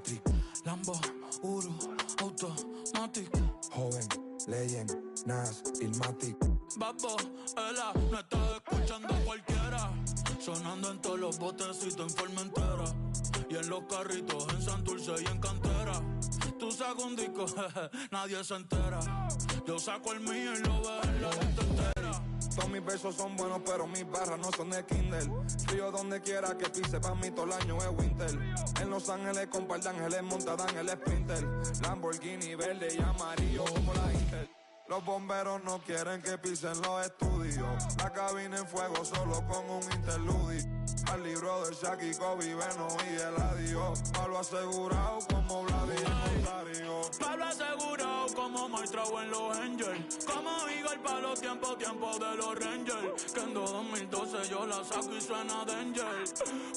Matrix. Lambo, Uru, Automatic. Joven, Legend, Nas, Ilmatic. Babo, Ela, no estás escuchando a cualquiera. Sonando en todos los botecitos en Formentera. Y en los carritos en Santurce y en Cantera. Tú sacas un disco, jeje, nadie se entera. Yo saco el mío y lo veo en la gente entera. Todos mis versos son buenos, pero mis barras no son de Kindle. Frío donde quiera que pise, pa' mí todo el año es winter. En Los Ángeles con par de ángeles montadan el Sprinter. Lamborghini verde y amarillo como la Inter. Los bomberos no quieren que pisen los estudios. La cabina en fuego solo con un interludio. Ali Brother, Shaq y Kobe, Beno y Eladio. Pablo asegurado como Vladimir. Pablo asegurado como Maestrao en los Angels. Como Eagle pa' los tiempos de los Rangers. Que en 2012 yo la saco y suena Danger.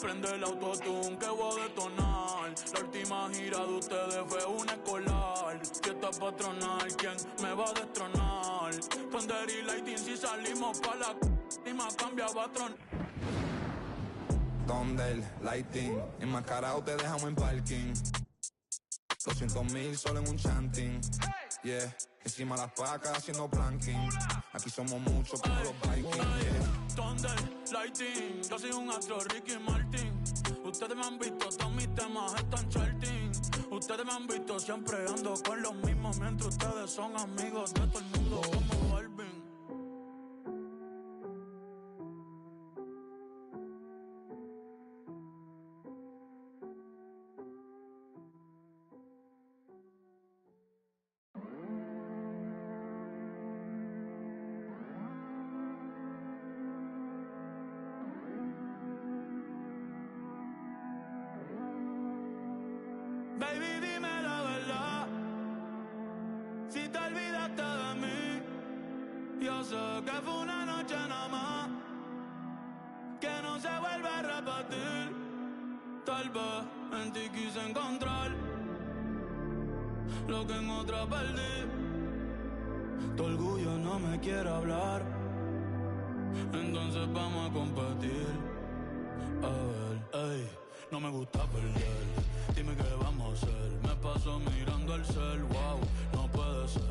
Prende el autotune que voy a detonar. La última gira de ustedes fue una escolar. Fiesta patronal, ¿quién me va a destronar? Thunder y Lightning si salimos pa' la y más cambia patrón. Thunder, Lighting, enmascarado te dejamos en parking. 200,000 solo en un chanting. Yeah, encima las pacas haciendo planking. Aquí somos muchos como los Vikings. Yeah. Thunder, Lighting, yo soy un astro Ricky Martin. Ustedes me han visto, todos mis temas están charting. Ustedes me han visto siempre ando con los mismos. Mientras ustedes son amigos de todo el mundo como Balvin. Baby, dime la verdad. Si te olvidaste de mí, yo sé que fue una noche nada más, que no se vuelve a repetir. Tal vez en ti quise encontrar lo que en otra perdí. Tu orgullo no me quiere hablar, entonces vamos a competir. A ver, ey, no me gusta perder. Dime qué vamos a hacer. Me paso mirando el cel, wow, no puede ser.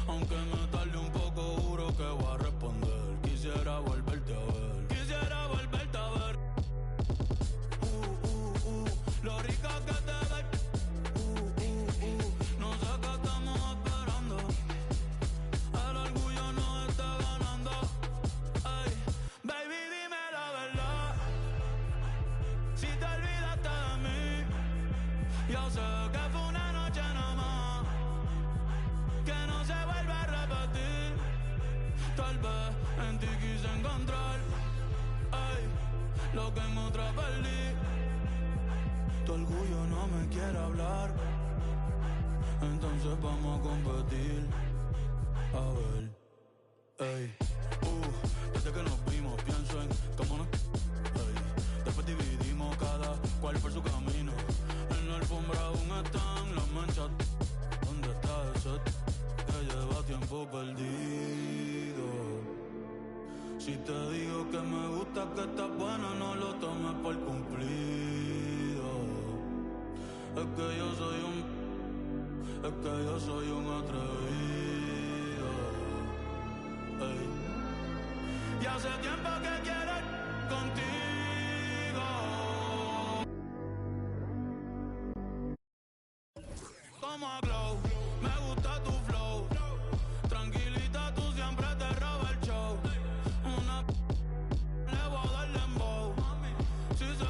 Aunque me tarde un poco, juro que voy a responder. Quisiera volverte a ver. Quisiera volverte a ver. Lo rica que te ve. No sé qué estamos esperando. El orgullo nos está ganando. Ay, baby, dime la verdad. Si te olvidaste de mí, yo sé que fue una noche nada más, que no se vuelve a repetir. Tal vez en ti quise encontrar, ay, lo que en otra perdí. Tu orgullo no me quiere hablar, entonces vamos a competir. A ver, ey, desde que nos vimos pienso en cómo nos, ey, después dividimos cada cual por su camino. En la alfombra aún están las manchas. ¿Dónde está ese que lleva tiempo perdido? Si te digo que me gusta, que estás buena, no lo tomes por cumplido. Es que yo soy un atrevido. Ey. Y hace tiempo que quiero ir contigo. Como a Glow, me gusta tu flow. Tranquilita, tú siempre te robas el show. Una le voy a dar dembow. Si se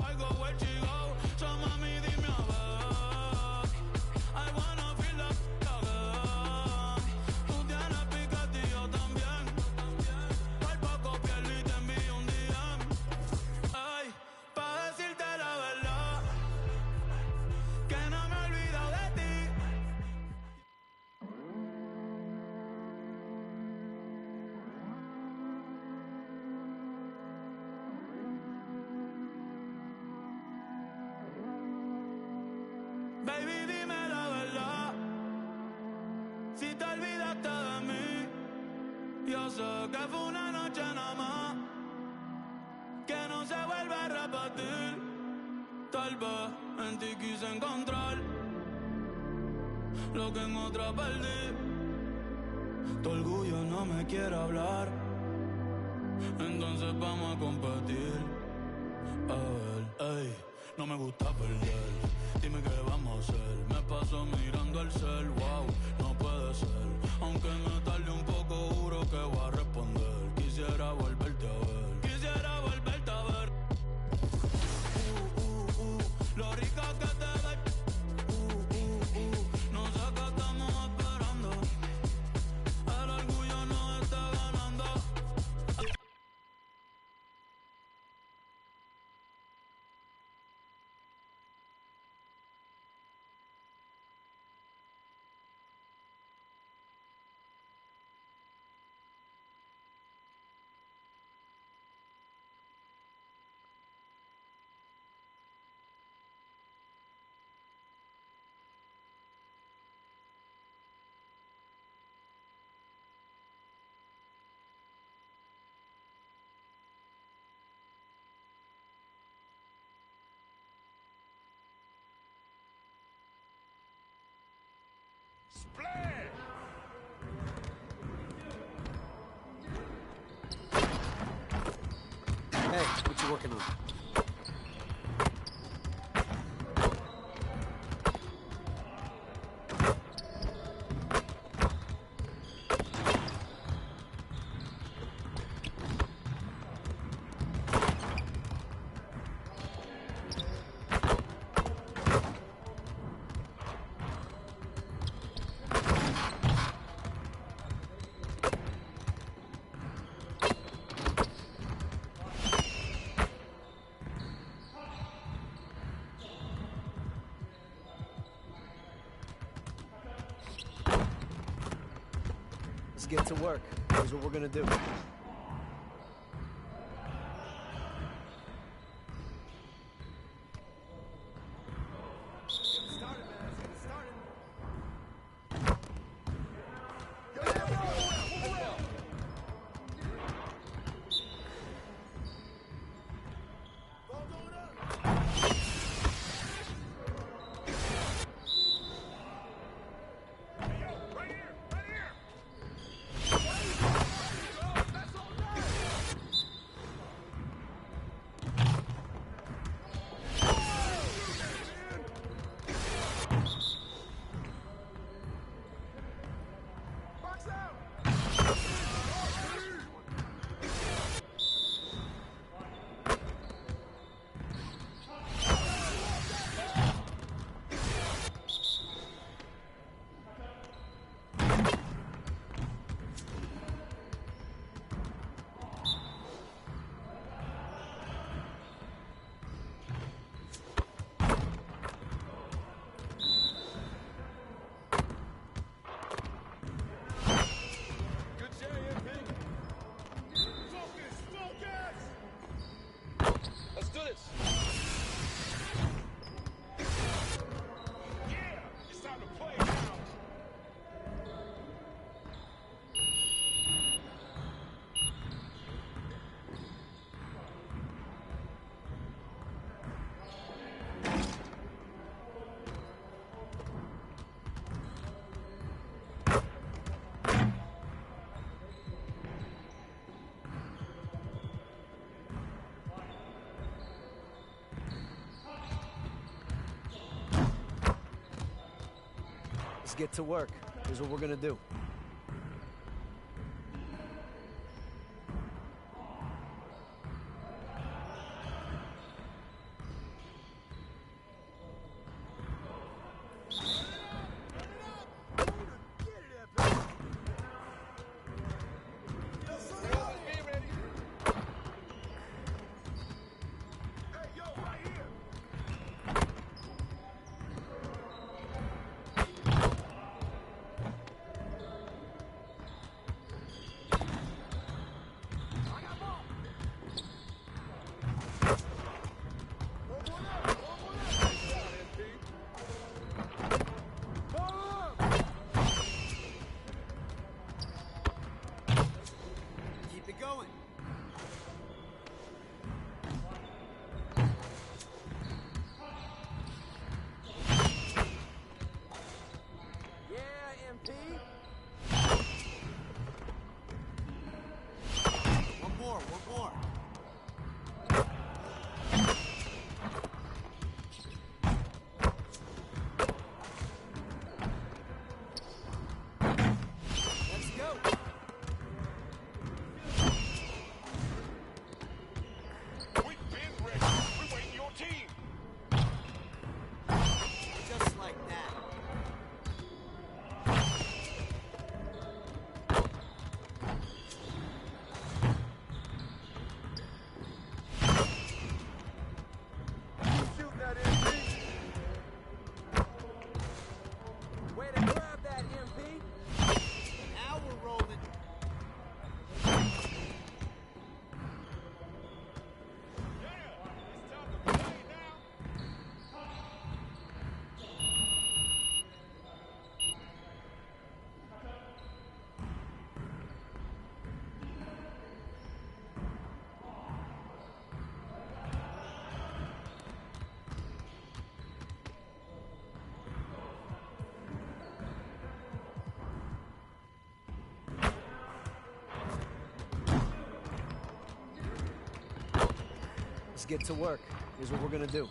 I go where she go. So mami, dime a ver. I wanna feel the again. Tú tienes piquete y yo también. Al poco piel y te envío un DM. Ay, pa' decirte la verdad, que no me he olvidado de ti. Baby, dime la verdad. Si te olvidaste de mí, yo sé que fue una noche nada más, que no se vuelve a repetir. salvé, en ti quise encontrar lo que en otra perdí. Tu orgullo no me quiere hablar, entonces vamos a competir. A ver, ey, no me gusta perder, dime qué vamos a hacer. Me paso mirando el cel, wow, no puede ser. Aunque me tarde un poco, juro que voy a responder. Quisiera volverte a ver, quisiera volverte a ver. Lo rica que te ve. No sé qué estamos esperando, el orgullo no está ganando. Hey, what you working on? Let's get to work. Here's what we're gonna do. Let's get to work. Here's what we're gonna do. Let's get to work. Here's what we're gonna do.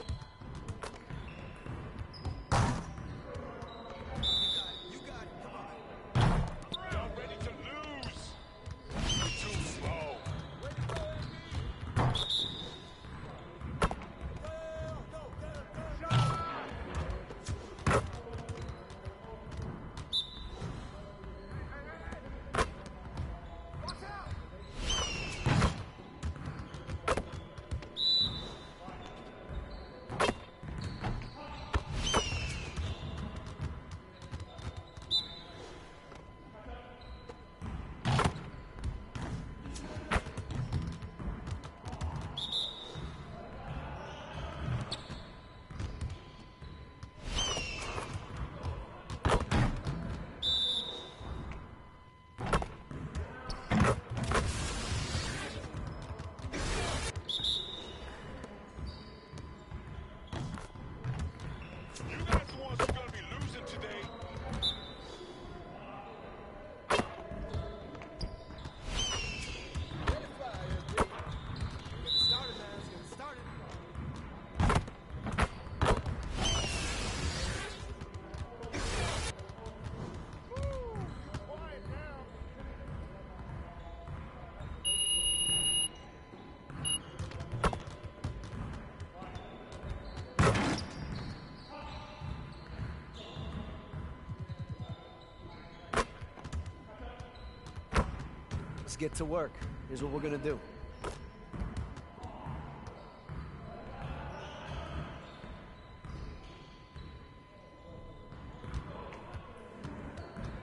Let's get to work. Here's what we're gonna do.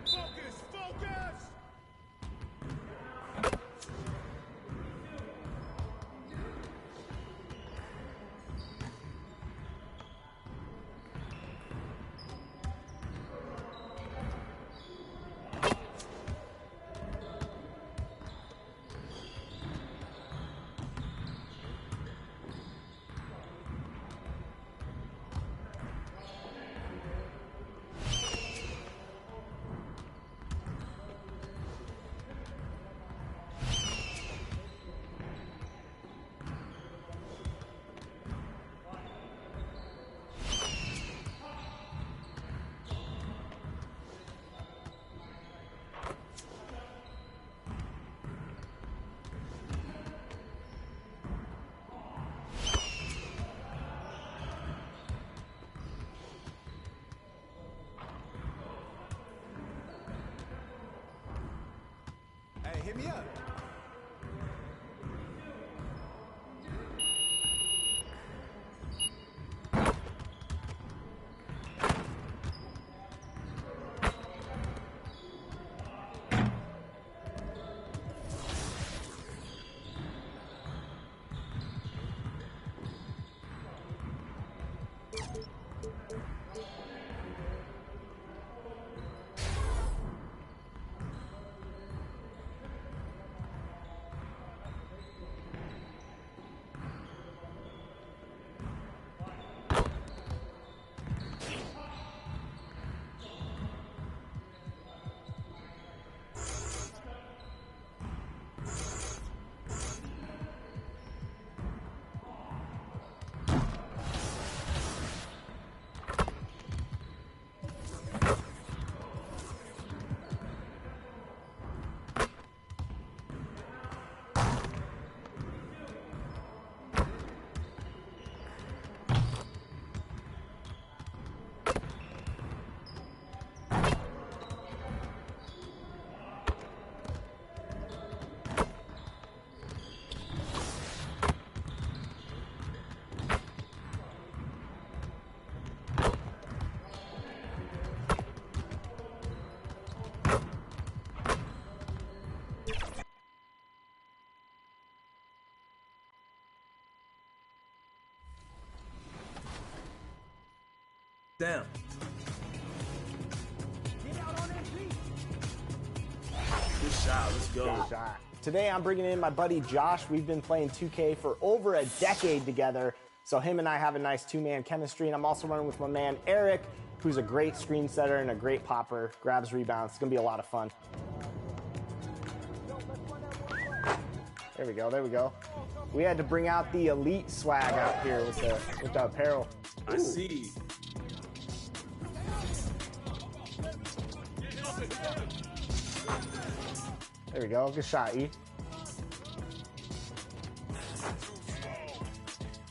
Focus! Focus! Hey, hit me up. Down. Good shot. Let's go. Good shot. Today I'm bringing in my buddy Josh. We've been playing 2K for over a decade together, so him and I have a nice two-man chemistry, and I'm also running with my man Eric, who's a great screen setter and a great popper, grabs rebounds. It's going to be a lot of fun. There we go. There we go. We had to bring out the elite swag out here with the apparel. I see. There we go. Good shot, E.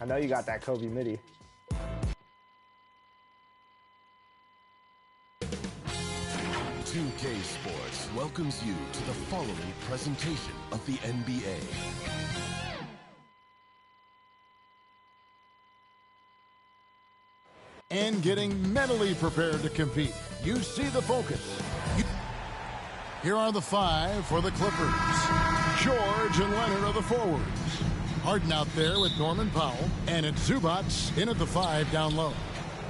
I know you got that Kobe midi. K Sports welcomes you to the following presentation of the NBA. And getting mentally prepared to compete. You see the focus. Here are the 5 for the Clippers. George and Leonard are the forwards. Harden out there with Norman Powell. And it's Zubac in at the 5 down low.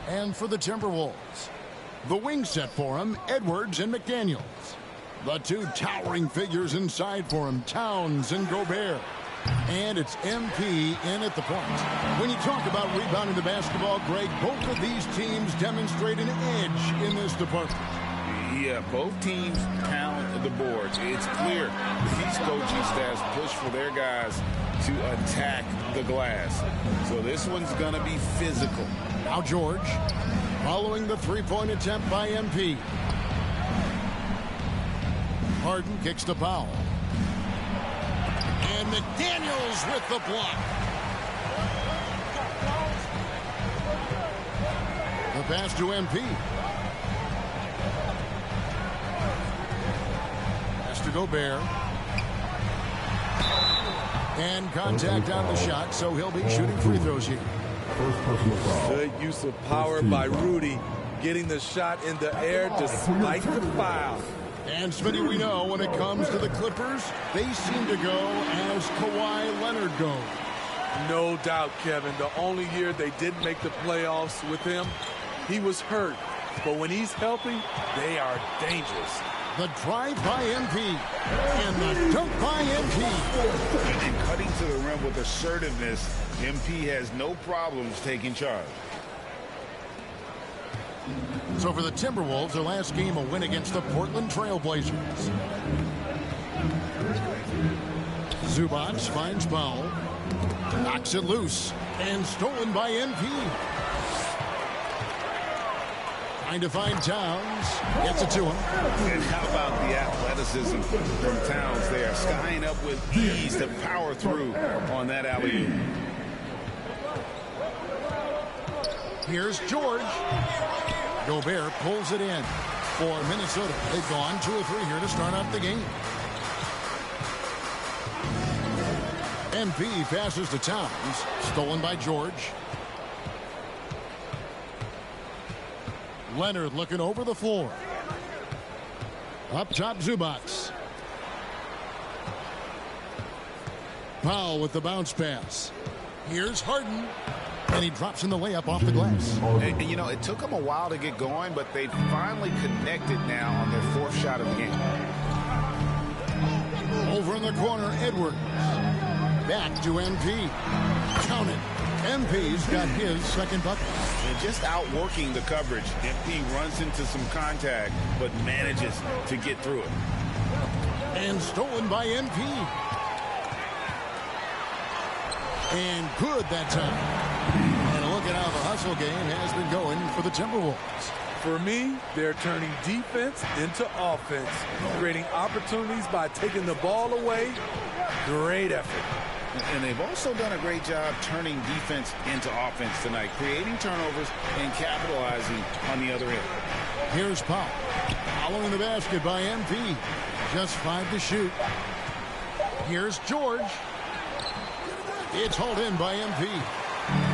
And for the Timberwolves, the wing set for him, Edwards and McDaniels. The 2 towering figures inside for him, Towns and Gobert. And it's MP in at the point. When you talk about rebounding the basketball, Greg, both of these teams demonstrate an edge in this department. Yeah, both teams pound the boards. It's clear these coaching staffs push for their guys to attack the glass. So this one's going to be physical. Now George, following the three-point attempt by MP. Harden kicks to Powell. And McDaniels with the block. The pass to MP. Pass to Gobert. And contact on the shot, so he'll be shooting free throws here. Good use of power by Rudy, getting the shot in the air despite the foul. And Smitty, we know when it comes to the Clippers, they seem to go as Kawhi Leonard goes. No doubt, Kevin. The only year they didn't make the playoffs with him, he was hurt. But when he's healthy, they are dangerous. The drive by MP and the dunk by MP. And cutting to the rim with assertiveness, MP has no problems taking charge. So for the Timberwolves, their last game, a win against the Portland Trail Blazers. Zubac finds Powell, knocks it loose, and stolen by MP. Trying to find Towns, gets it to him. And how about the athleticism from Towns there, skying up with ease to power through on that alley-oop. Here's George. Gobert pulls it in for Minnesota. They've gone 2 of 3 here to start out the game. MP passes to Towns. Stolen by George. Leonard looking over the floor. Up top, Zubac. Powell with the bounce pass. Here's Harden. And he drops in the layup off the glass. And, you know, it took them a while to get going, but they finally connected now on their 4th shot of the game. Over in the corner, Edwards. Back to MP. Count it. MP's got his second bucket. And just outworking the coverage. MP runs into some contact, but manages to get through it. And stolen by MP. And good that time. And look at how the hustle game has been going for the Timberwolves. For me, they're turning defense into offense, creating opportunities by taking the ball away. Great effort. And they've also done a great job turning defense into offense tonight, creating turnovers and capitalizing on the other end. Here's Pop. Following the basket by MP. Just 5 to shoot. Here's George. It's hauled in by MP.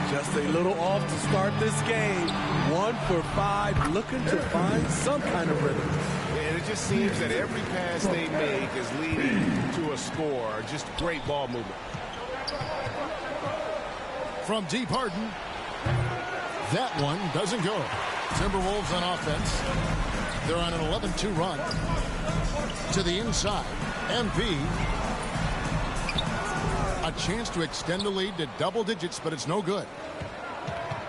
Just a little off to start this game. 1 for 5, looking to find some kind of rhythm. And it just seems that every pass they make is leading to a score. Just great ball movement. From deep, Harden. That one doesn't go. Timberwolves on offense. They're on an 11-2 run. To the inside. MP. A chance to extend the lead to double digits, but it's no good.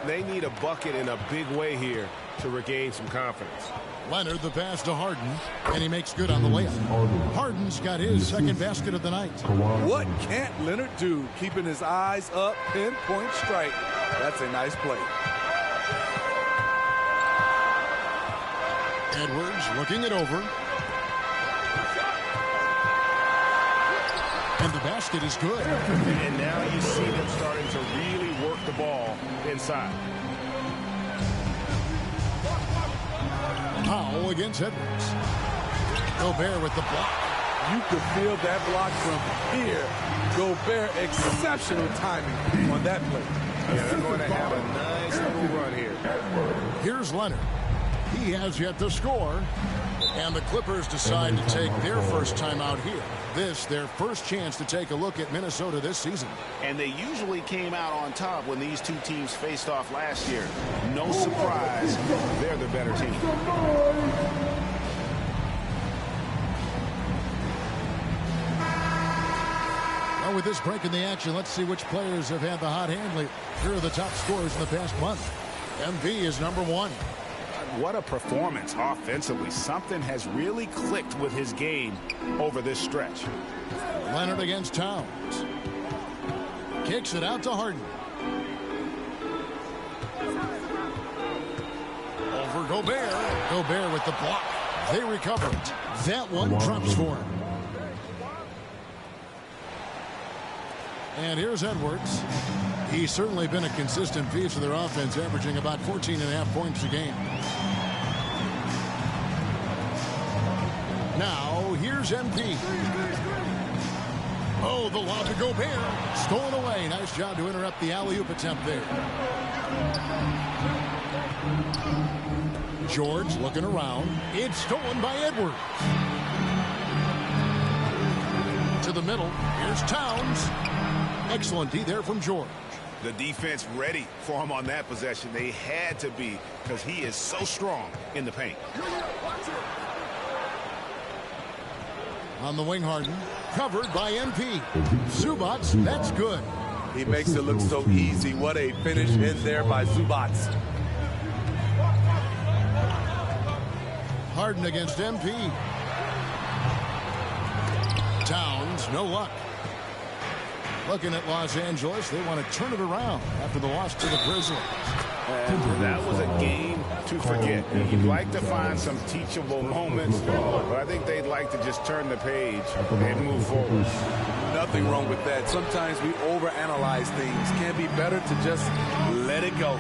They need a bucket in a big way here to regain some confidence. Leonard the pass to Harden, and he makes good on the layup. Harden's got his second basket of the night. What can't Leonard do? Keeping his eyes up, pinpoint strike. That's a nice play. Edwards looking it over. And the basket is good. And now you see them starting to really work the ball inside. Powell against Edwards. Gobert with the block. You could feel that block from here. Gobert, exceptional timing on that play. Yeah, they're going to have a nice little run here. Here's Leonard. He has yet to score. And the Clippers decide to take their first time out here. This, their first chance to take a look at Minnesota this season. And they usually came out on top when these two teams faced off last year. No surprise, they're the better team. Well, with this break in the action, let's see which players have had the hot hand lately. Here are the top scorers in the past month. MV is number 1. What a performance offensively. Something has really clicked with his game over this stretch. Leonard against Towns. Kicks it out to Harden. Over Gobert. Gobert with the block. They recover it. That one drops for him. And here's Edwards. He's certainly been a consistent piece of their offense, averaging about 14.5 points a game. Now, here's MP. Oh, the lob to Gobert. Stolen away. Nice job to interrupt the alley-oop attempt there. George looking around. It's stolen by Edwards. To the middle. Here's Towns. Excellent D there from George. The defense ready for him on that possession. They had to be, because he is so strong in the paint. On the wing, Harden. Covered by MP. Zubac, that's good. He makes it look so easy. What a finish in there by Zubac. Harden against MP. Towns, no luck. Looking at Los Angeles, they want to turn it around after the loss to the Grizzlies. That was a game to forget. You'd like to find some teachable moments, but I think they'd like to just turn the page and move forward. Nothing wrong with that. Sometimes we overanalyze things. Can be better to just let it go.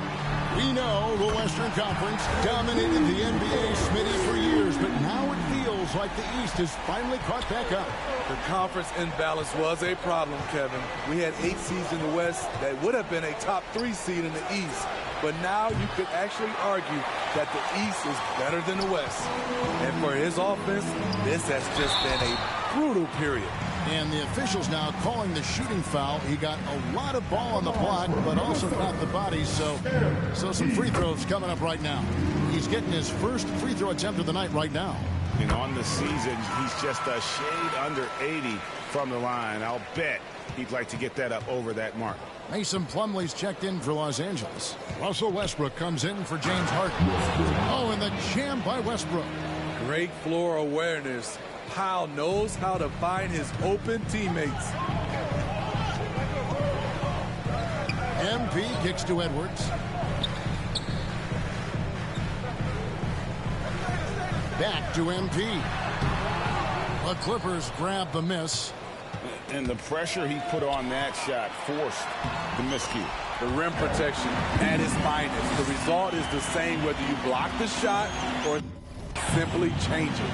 We know the Western Conference dominated the NBA, Smitty, for years, but now it feels like the East has finally caught back up. The conference imbalance was a problem, Kevin. We had 8 seeds in the West that would have been a top 3 seed in the East. But now you could actually argue that the East is better than the West. And for his offense, this has just been a brutal period. And the officials now calling the shooting foul. He got a lot of ball on the block, but also got the body. So some free throws coming up right now. He's getting his first free throw attempt of the night right now. And on the season, he's just a shade under 80 from the line. I'll bet he'd like to get that up over that mark. Mason Plumlee's checked in for Los Angeles. Russell Westbrook comes in for James Harden. Oh, and the jam by Westbrook. Great floor awareness. Powell knows how to find his open teammates. MP kicks to Edwards. Back to MP. The Clippers grab the miss. And the pressure he put on that shot forced the miscue. The rim protection at its finest. The result is the same whether you block the shot or simply change it.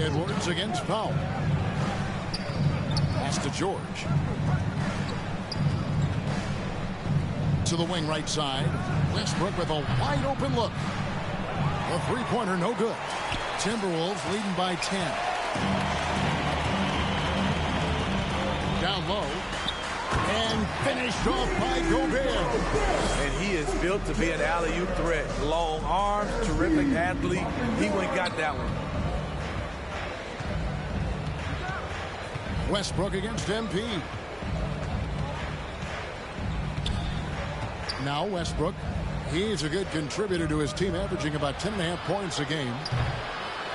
Edwards against Powell. Pass to George. To the wing right side. Westbrook with a wide open look. A three-pointer no good. Timberwolves leading by 10. Down low. And finished off by Gobert. And he is built to be an alley-oop threat. Long arms, terrific athlete. He went and got that one. Westbrook against MP. Now Westbrook He's a good contributor to his team, averaging about 10.5 points a game.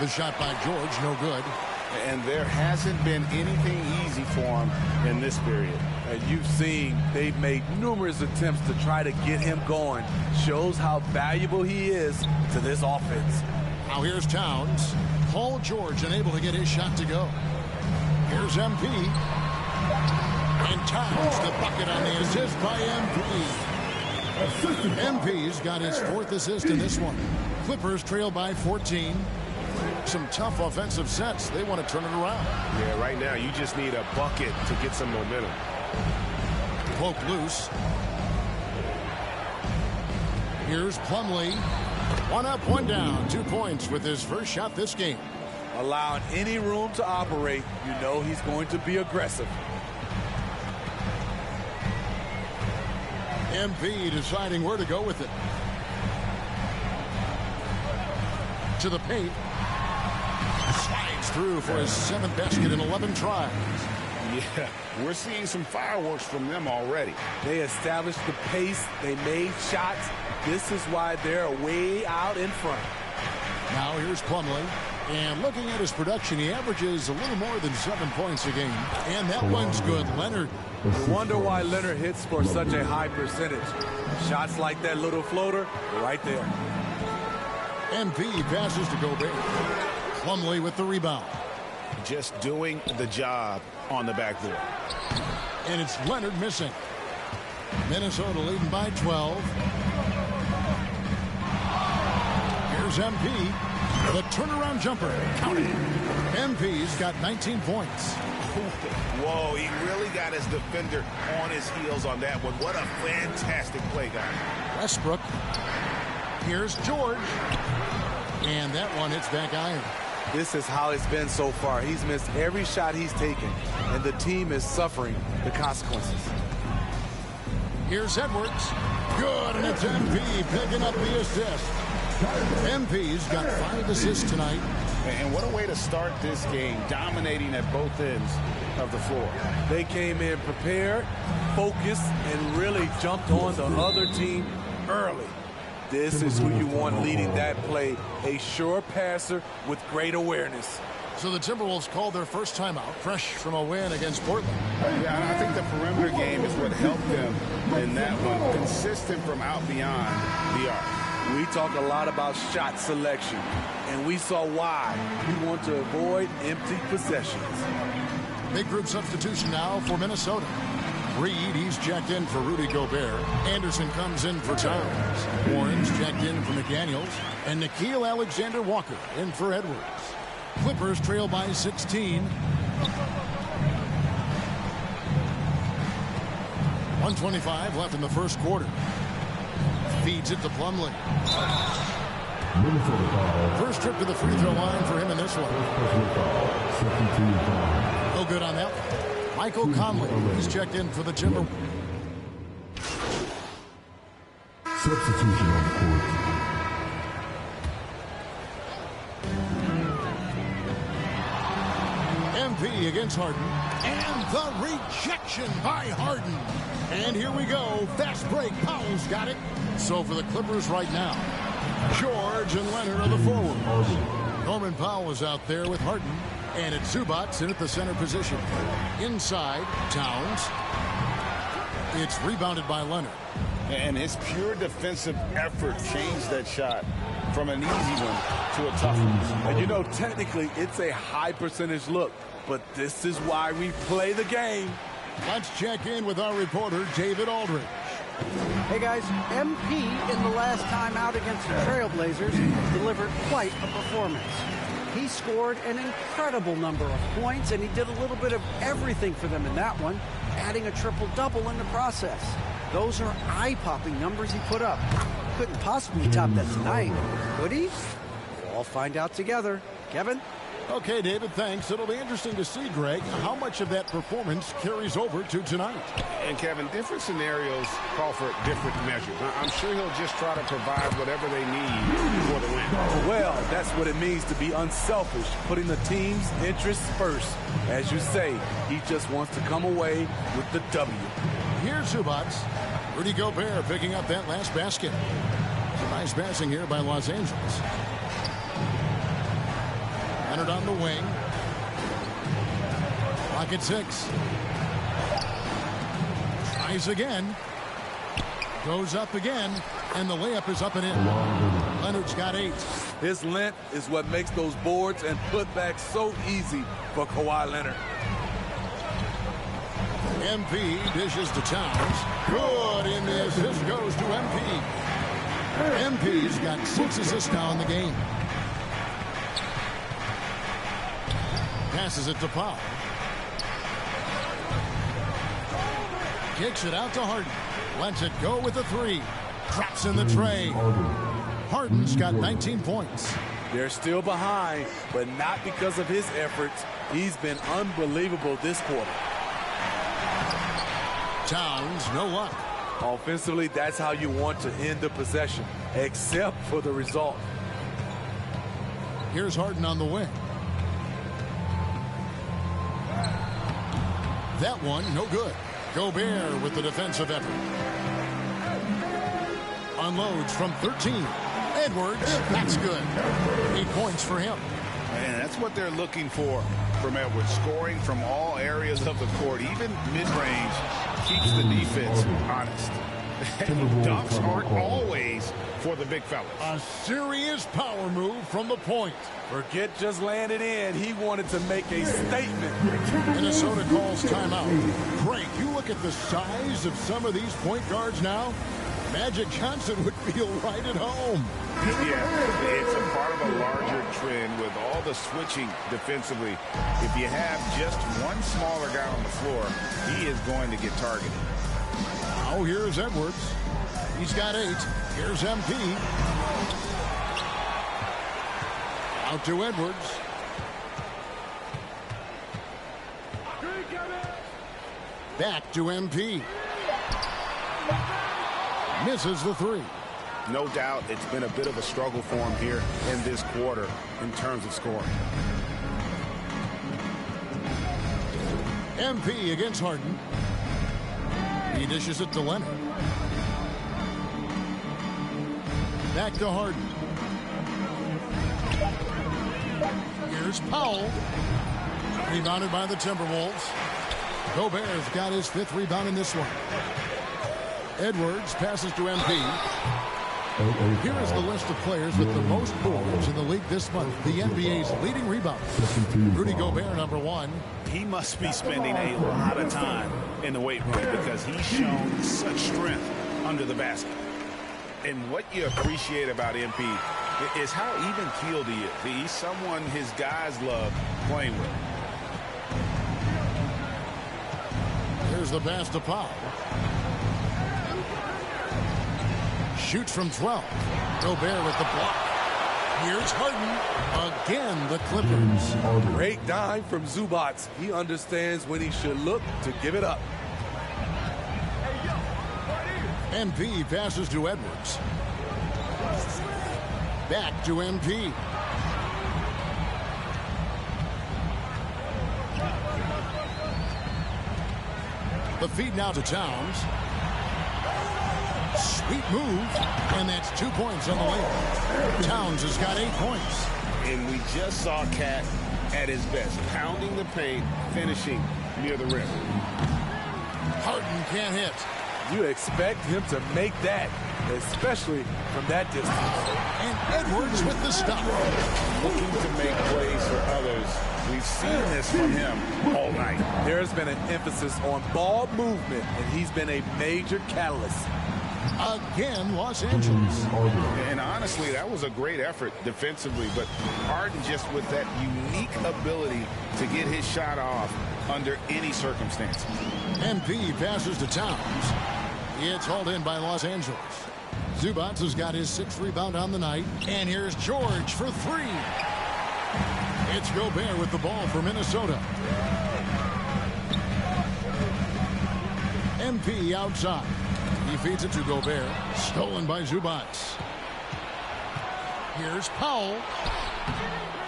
The shot by George, no good. And there hasn't been anything easy for him in this period. And you've seen they've made numerous attempts to try to get him going. Shows how valuable he is to this offense. Now here's Towns. Paul George unable to get his shot to go. Here's MP. And Towns the bucket on the assist by MP. MP's got his 4th assist in this one. Clippers trail by 14. Some tough offensive sets. They want to turn it around. Yeah, right now you just need a bucket to get some momentum. Poke loose. Here's Plumlee. 1 up, 1 down. 2 points with his first shot this game. Allowing any room to operate, you know he's going to be aggressive. MP deciding where to go with it. To the paint. Slides through for his 7th basket in 11 tries. Yeah, we're seeing some fireworks from them already. They established the pace. They made shots. This is why they're way out in front. Now here's Plumlee. And looking at his production, he averages a little more than 7 points a game. And that one's good. Leonard. You wonder why Leonard hits for such a high percentage. Shots like that little floater, right there. MP passes to Gobert. Plumlee with the rebound. Just doing the job on the backboard. And it's Leonard missing. Minnesota leading by 12. Here's MP. The turnaround jumper. Counted. MP's got 19 points. Whoa, he really got his defender on his heels on that one. What a fantastic play, guys. Westbrook. Here's George. And that one hits back iron. This is how it's been so far. He's missed every shot he's taken, and the team is suffering the consequences. Here's Edwards. Good, and it's MP picking up the assist. MP's got 5 assists tonight. And what a way to start this game, dominating at both ends of the floor. They came in prepared, focused, and really jumped on the other team early. This is who you want leading that play, a sure passer with great awareness. So the Timberwolves called their first timeout, fresh from a win against Portland. Yeah, I think the perimeter game is what helped them in that one. Consistent from out beyond the arc. We talk a lot about shot selection, and we saw why. We want to avoid empty possessions. Big group substitution now for Minnesota. Reed, he's checked in for Rudy Gobert. Anderson comes in for Towns. Warren's checked in for McDaniels. And Nickeil Alexander-Walker in for Edwards. Clippers trail by 16. 1:25 left in the first quarter. Feeds it to Plumlee. First trip to the free throw line for him in this one. No good on that one. Michael Conley, he's checked in for the Timberwolves. Substitution on the court. MP against Harden. And the rejection by Harden. And here we go. Fast break. Powell's got it. So for the Clippers right now, George and Leonard are the forwards. Norman Powell is out there with Harden. And it's Zubac in at the center position. Inside, Towns. It's rebounded by Leonard. And his pure defensive effort changed that shot from an easy one to a tough one. And you know, technically, it's a high percentage look. But this is why we play the game. Let's check in with our reporter, David Aldridge. Hey guys, MP in the last time out against the Trailblazers delivered quite a performance. He scored an incredible number of points, and he did a little bit of everything for them in that one, adding a triple-double in the process. Those are eye-popping numbers he put up. Couldn't possibly top that tonight, could he? We'll all find out together. Kevin? Okay, David, thanks. It'll be interesting to see, Greg, how much of that performance carries over to tonight. And, Kevin, different scenarios call for different measures. I'm sure he'll just try to provide whatever they need for the win. Well, that's what it means to be unselfish, putting the team's interests first. As you say, he just wants to come away with the W. Here's Zubac. Rudy Gobert picking up that last basket. Some nice passing here by Los Angeles. Leonard on the wing. Clock at 6. Tries again. Goes up again. And the layup is up and in. Leonard's got 8. His length is what makes those boards and putbacks so easy for Kawhi Leonard. MP dishes to Towns. Good, and the assist goes to MP. MP's got 6 assists now in the game. Passes it to Powell. Kicks it out to Harden. Lets it go with a 3. Drops in the tray. Harden's got 19 points. They're still behind, but not because of his efforts. He's been unbelievable this quarter. Towns, no luck. Offensively, that's how you want to end the possession, except for the result. Here's Harden on the wing. That one, no good. Gobert with the defensive effort. Unloads from 13. Edwards, that's good. 8 points for him. And that's what they're looking for from Edwards. Scoring from all areas of the court, even mid-range, keeps the defense honest. Dunks aren't always for the big fellas. A serious power move from the point. Forget just landed in. He wanted to make a statement. Minnesota calls timeout. Frank, you look at the size of some of these point guards now. Magic Johnson would feel right at home. Yeah, it's a part of a larger trend with all the switching defensively. If you have just one smaller guy on the floor, he is going to get targeted. Now here's Edwards. He's got 8. Here's MP. Out to Edwards. Back to MP. Misses the 3. No doubt it's been a bit of a struggle for him here in this quarter in terms of scoring. MP against Harden. He dishes it to Leonard. Back to Harden. Here's Powell. Rebounded by the Timberwolves. Gobert's got his 5th rebound in this one. Edwards passes to MP. Here is the list of players with the most boards in the league this month. The NBA's leading rebounder. Rudy Gobert, number 1. He must be spending a lot of time in the weight room because he's shown such strength under the basket. And what you appreciate about MP is how even-keeled he is. He's someone his guys love playing with. Here's the pass to Powell. Shoots from 12. Gobert with the block. Here's Harden. Again, the Clippers. Great dime from Zubac. He understands when he should look to give it up. MP passes to Edwards. Back to MP. The feed now to Towns. Sweet move, and that's 2 points on the way. Towns has got 8 points. And we just saw Cat at his best, pounding the paint, finishing near the rim. Harden can't hit. You expect him to make that, especially from that distance. And Edwards with the stop. Looking to make plays for others. We've seen this from him all night. There's been an emphasis on ball movement, and he's been a major catalyst. Again, Los Angeles. And honestly, that was a great effort defensively, but Harden just with that unique ability to get his shot off under any circumstance. MP passes to Towns. It's hauled in by Los Angeles. Zubac has got his 6th rebound on the night. And here's George for 3. It's Gobert with the ball for Minnesota. MP outside. He feeds it to Gobert. Stolen by Zubac. Here's Powell.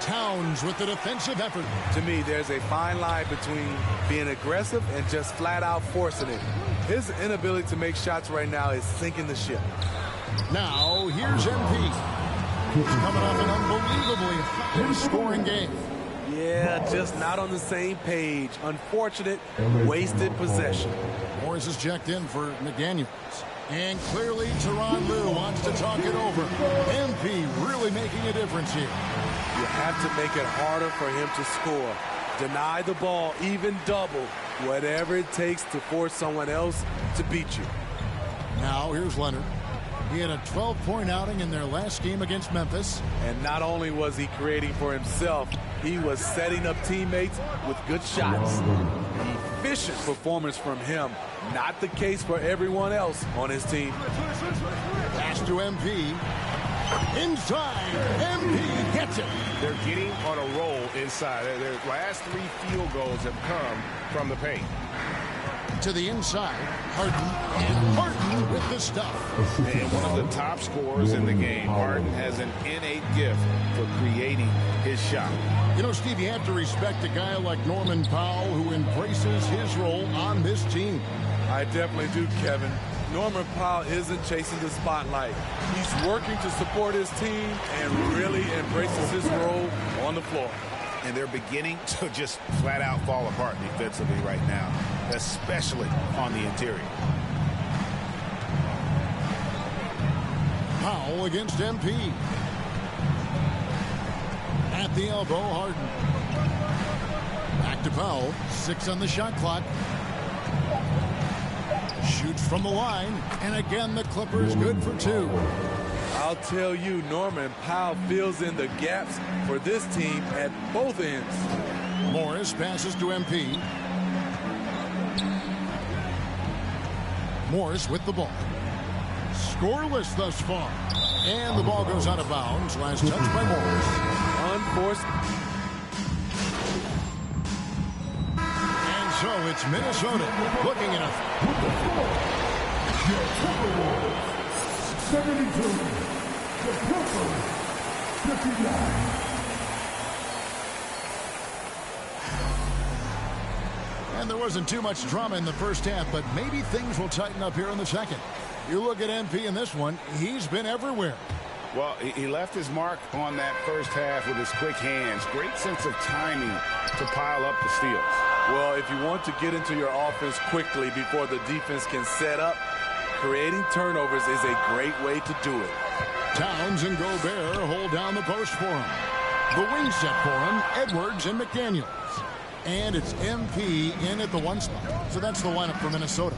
Towns with the defensive effort. To me, there's a fine line between being aggressive and just flat out forcing it. His inability to make shots right now is sinking the ship. Now, here's MP. He's coming off an unbelievably high-scoring game. Yeah, just not on the same page. Unfortunate, wasted possession. Morris is checked in for McDaniels. And clearly, Tyronn Lue wants to talk it over. MP really making a difference here. You have to make it harder for him to score. Deny the ball, even double, whatever it takes to force someone else to beat you. Now, here's Leonard. He had a 12-point outing in their last game against Memphis. And not only was he creating for himself, he was setting up teammates with good shots. Efficient performance from him. Not the case for everyone else on his team. Pass to MP. Inside. MP gets it. They're getting on a roll inside. Their last 3 field goals have come from the paint. To the inside, Harden, and Harden with the stuff. And one of the top scorers in the game. Harden has an innate gift for creating his shot. You know, Steve, you have to respect a guy like Norman Powell who embraces his role on this team. I definitely do, Kevin. Norman Powell isn't chasing the spotlight. He's working to support his team and really embraces his role on the floor. And they're beginning to just flat out fall apart defensively right now, especially on the interior. Powell against MP. At the elbow, Harden. Back to Powell. 6 on the shot clock. Shoots from the line. And again, the Clippers good for 2. I'll tell you, Norman Powell fills in the gaps for this team at both ends. Morris passes to MP. Morris with the ball. Scoreless thus far. And the ball goes out of bounds. Last touch by Morris. Unforced. And so it's Minnesota looking at a 72. The Clippers, 59. And there wasn't too much drama in the first half, but maybe things will tighten up here in the second. You look at MP in this one, he's been everywhere. Well, he left his mark on that first half with his quick hands. Great sense of timing to pile up the steals. Well, if you want to get into your offense quickly before the defense can set up, creating turnovers is a great way to do it. Towns and Gobert hold down the post for him. The wing set for him, Edwards and McDaniels. And it's MP in at the 1 spot. So that's the lineup for Minnesota.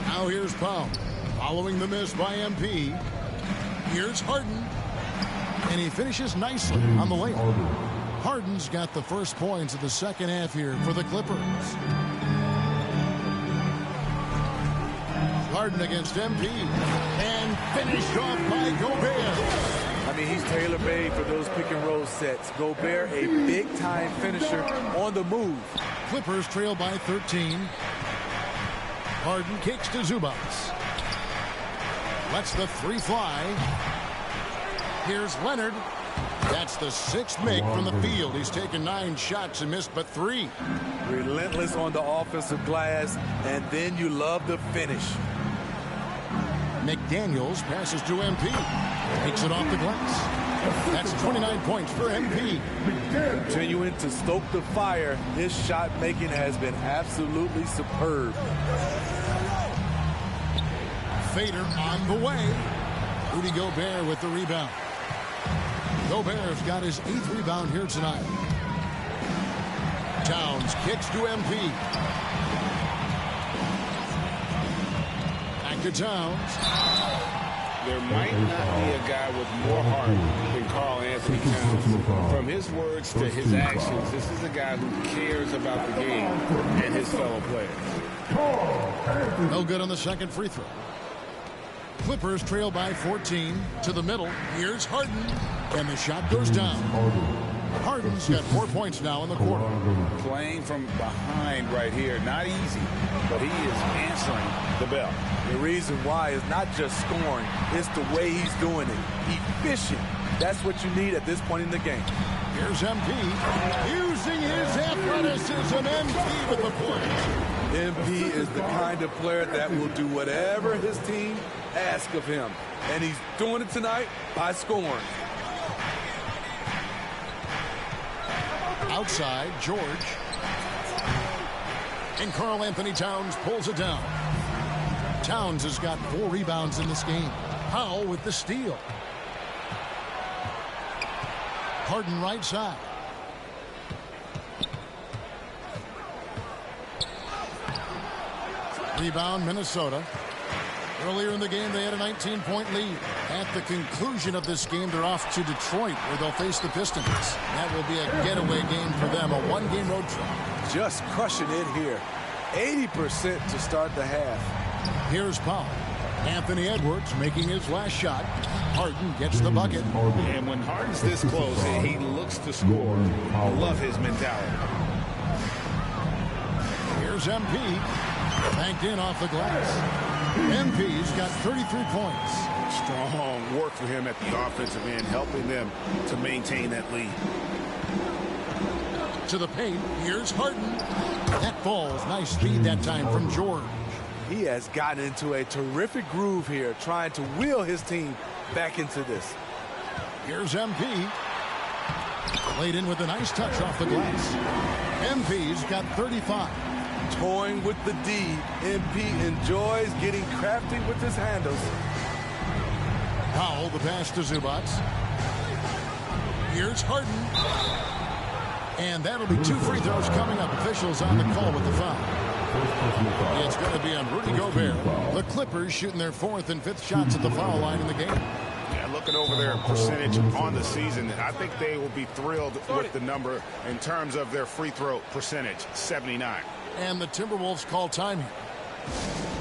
Now here's Powell. Following the miss by MP. Here's Harden. And he finishes nicely on the layup. Harden's got the first points of the second half here for the Clippers. Harden against MP. And finished off by Gobert. I mean, he's tailor-made for those pick-and-roll sets. Gobert, a big-time finisher on the move. Clippers trail by 13. Harden kicks to Zubac. Lets the 3 fly. Here's Leonard. That's the 6th make from the field. He's taken 9 shots and missed but 3. Relentless on the offensive glass, and then you love the finish. McDaniels passes to MP. Takes it off the glass. That's 29 points for MP. Continuing to stoke the fire, his shot making has been absolutely superb. Fader on the way. Rudy Gobert with the rebound. Gobert's got his 8th rebound here tonight. Towns kicks to MP. Back to Towns. There might not be a guy with more heart than Karl Anthony Towns. From his words to his actions, this is a guy who cares about the game and his fellow players. No good on the second free throw. Clippers trail by 14 to the middle. Here's Harden, and the shot goes down. Harden's got 4 points now in the quarter. Playing from behind right here, not easy, but he is answering the bell. The reason why is not just scoring, it's the way he's doing it. Efficient. That's what you need at this point in the game. Here's MP using his athleticism. MP with the point. MP is the kind of player that will do whatever his team asks of him. And he's doing it tonight by scoring. Outside, George. And Karl Anthony Towns pulls it down. Towns has got 4 rebounds in this game. Powell with the steal. Harden right side. Rebound, Minnesota. Earlier in the game, they had a 19-point lead. At the conclusion of this game, they're off to Detroit, where they'll face the Pistons. That will be a getaway game for them, a 1-game road trip. Just crushing it here. 80% to start the half. Here's Powell. Anthony Edwards making his last shot. Harden gets the bucket. And when Harden's this close, he looks to score. I love his mentality. Here's MP. Banked in off the glass. MP's got 33 points. Strong work for him at the offensive end, helping them to maintain that lead. To the paint, here's Harden. That falls. Nice speed that time from George. He has gotten into a terrific groove here, trying to wheel his team back into this. Here's MP. Played in with a nice touch off the glass. MP's got 35. Toying with the D. MP enjoys getting crafty with his handles. Powell, the pass to Zubac. Here's Harden. And that'll be 2 free throws coming up. Officials on the call with the foul. It's going to be on Rudy Gobert. The Clippers shooting their 4th and 5th shots at the foul line in the game. Yeah, looking over their percentage on the season, I think they will be thrilled with the number in terms of their free throw percentage, 79. And the Timberwolves call time here.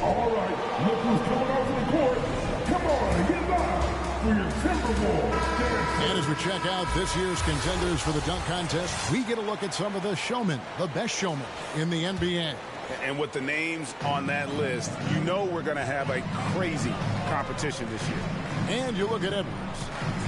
All right, look who's coming out to the court. Come on, get live for your Timberwolves. And as we check out this year's contenders for the dunk contest, we get a look at some of the showmen, the best showmen in the NBA. And with the names on that list, you know we're going to have a crazy competition this year. And you look at Edwards.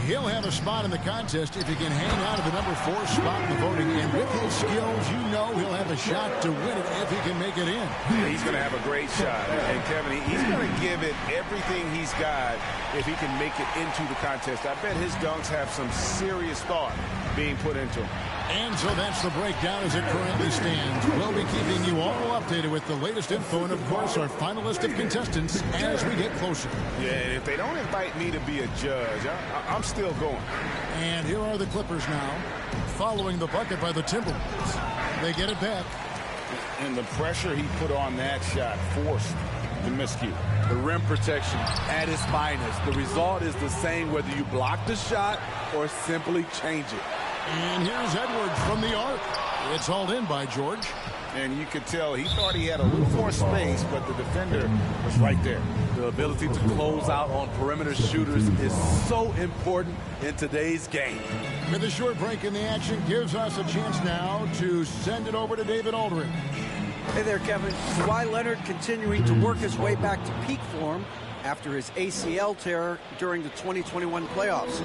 He'll have a spot in the contest if he can hang out at the number 4 spot in the voting. And with his skills, you know he'll have a shot to win it if he can make it in. He's going to have a great shot. And Kevin, he's going to give it everything he's got if he can make it into the contest. I bet his dunks have some serious thought being put into them. And so that's the breakdown as it currently stands. We'll be keeping you all updated with the latest info and, of course, our final list of contestants as we get closer. Yeah, and if they don't invite me to be a judge, I'm still going. And here are the Clippers now, following the bucket by the Timberwolves. They get it back. And the pressure he put on that shot forced the miscue. The rim protection at its finest. The result is the same whether you block the shot or simply change it. And here's Edwards from the arc. It's hauled in by George. And you could tell he thought he had a little more space, but the defender was right there. The ability to close out on perimeter shooters is so important in today's game. With a short break in the action gives us a chance now to send it over to David Aldridge. Hey there, Kevin. Kawhi Leonard continuing to work his way back to peak form after his ACL tear during the 2021 playoffs.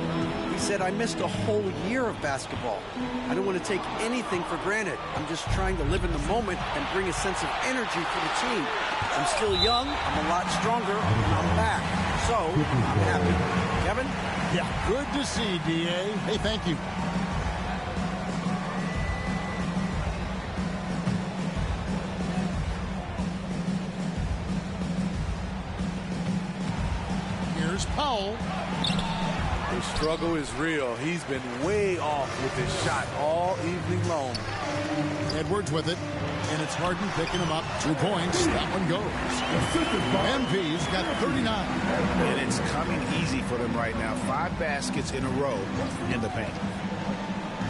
He said, I missed a whole year of basketball. I don't want to take anything for granted. I'm just trying to live in the moment and bring a sense of energy for the team. I'm still young. I'm a lot stronger. I'm back. So, I'm happy. Kevin? Yeah, good to see, D.A. Hey, thank you. Powell. The struggle is real. He's been way off with his shot all evening long. Edwards with it, and it's Harden picking him up. 2 points. That one goes. MP's got 39. And it's coming easy for them right now. 5 baskets in a row in the paint.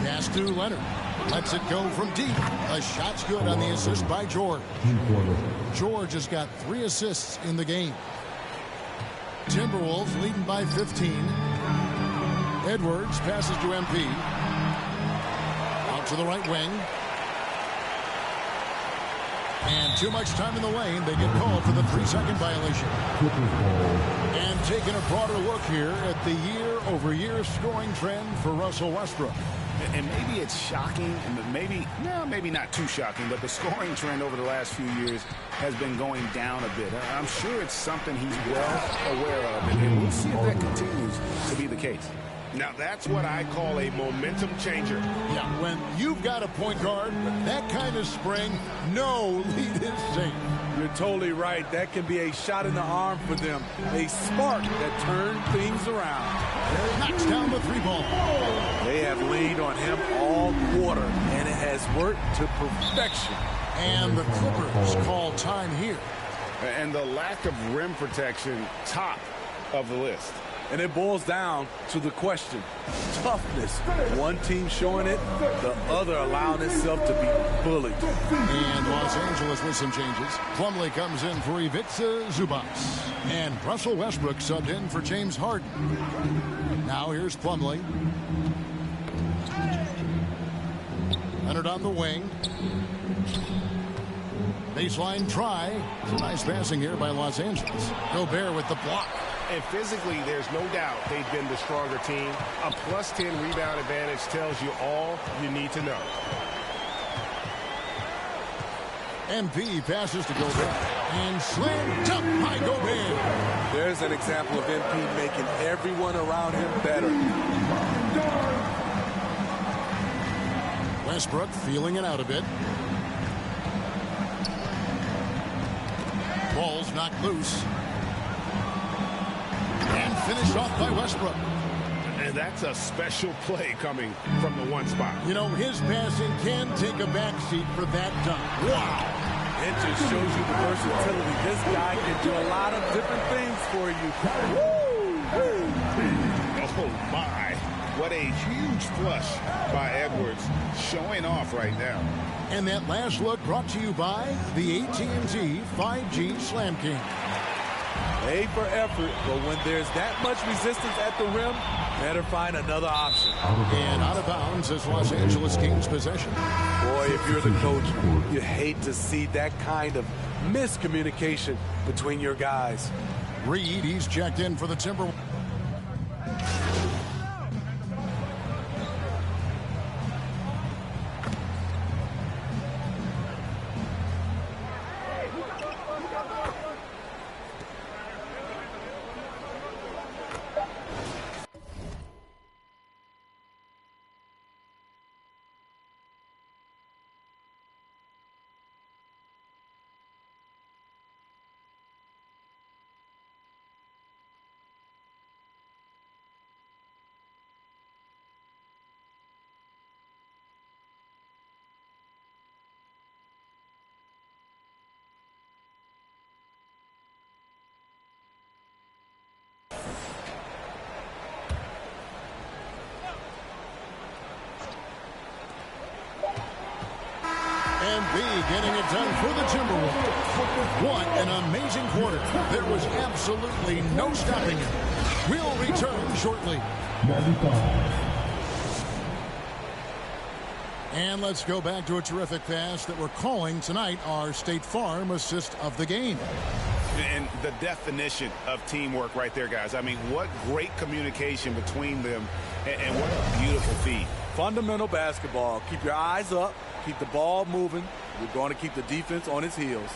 Pass to Leonard. Lets it go from deep. A shot's good on the assist by George. George has got 3 assists in the game. Timberwolves leading by 15. Edwards passes to MP. Out to the right wing. And too much time in the lane. They get called for the 3-second violation. And taking a broader look here at the year-over-year scoring trend for Russell Westbrook. And maybe it's shocking, and maybe not too shocking, but the scoring trend over the last few years has been going down a bit. I'm sure it's something he's well aware of, and we'll see if that continues to be the case. Now, that's what I call a momentum changer. Yeah, when you've got a point guard with that kind of spring, no lead is safe. You're totally right. That can be a shot in the arm for them. A spark that turns things around. Knocks down the 3-ball. They have leaned on him all quarter, and it has worked to perfection. And the Clippers call time here. And the lack of rim protection, top of the list. And it boils down to the question. Toughness. One team showing it, the other allowing itself to be bullied. And Los Angeles with some changes. Plumlee comes in for Ivica Zubac. And Russell Westbrook subbed in for James Harden. Now here's Plumlee. Leonard on the wing. Baseline try. It's a nice passing here by Los Angeles. Gobert with the block. And physically, there's no doubt they've been the stronger team. A +10 rebound advantage tells you all you need to know. MP passes to Gobert. And slammed up by Gobert. There's an example of MP making everyone around him better. Westbrook feeling it out a bit. Ball's knocked loose. And finished off by Westbrook. And that's a special play coming from the one spot. You know, his passing can take a backseat for that dunk. Wow. It just shows you the versatility. This guy can do a lot of different things for you. Woo! Oh, my. What a huge flush by Edwards, showing off right now. And that last look brought to you by the AT&T 5G Slam King. A for effort, but when there's that much resistance at the rim, better find another option. And out of bounds as Los Angeles gains possession. Boy, if you're the coach, you hate to see that kind of miscommunication between your guys. Reed, he's checked in for the Timberwolves. Getting it done for the Timberwolves. What an amazing quarter. There was absolutely no stopping it. We'll return shortly. And let's go back to a terrific pass that we're calling tonight our State Farm assist of the game. And the definition of teamwork right there, guys. I mean, what great communication between them, and what a beautiful feed. Fundamental basketball. Keep your eyes up. Keep the ball moving. We're going to keep the defense on its heels.